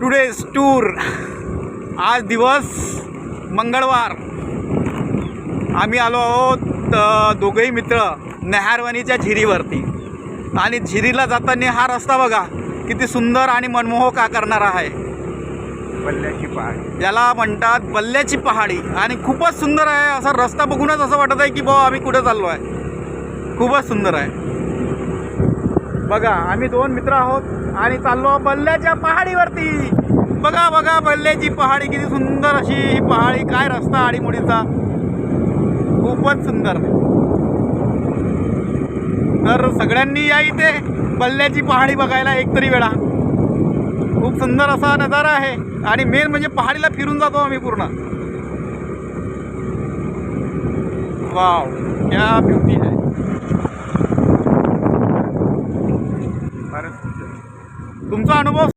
Today's tour. आज दिवस मंगळवार. आम्ही आलो आहोत दोघंही मित्र नेहारवानीच्या झिरीवरती. आणि झिरीला जाताना हा रस्ता बघा किती सुंदर आणि मनमोहक करणारा आहे. बल्ल्याची पहाडी याला म्हणतात बल्ल्याची पहाडी. आणि खूपच सुंदर आहे. असा रस्ता बघूनच असं वाटत आहे की बाबा आम्ही कुठे चाललो आहे. खूपच सुंदर आहे. बघा आम्ही दोन मित्र आहोत आणि चाललो बल्ल्याच्या पहाडीवरती. बघा बघा बल्ल्याची पहाडी किती सुंदर अशी ही पहाडी. काय रस्ता आडीमुडीचा खूपच सुंदर. तर सगळ्यांनी या इथे बल्ल्याची पहाडी बघायला एकतरी वेळा. खूप सुंदर असा नजारा आहे. आणि मेन म्हणजे पहाडीला फिरून जातो आम्ही पूर्ण. वाव क्या ब्युटी आहे. तुमचा अनुभव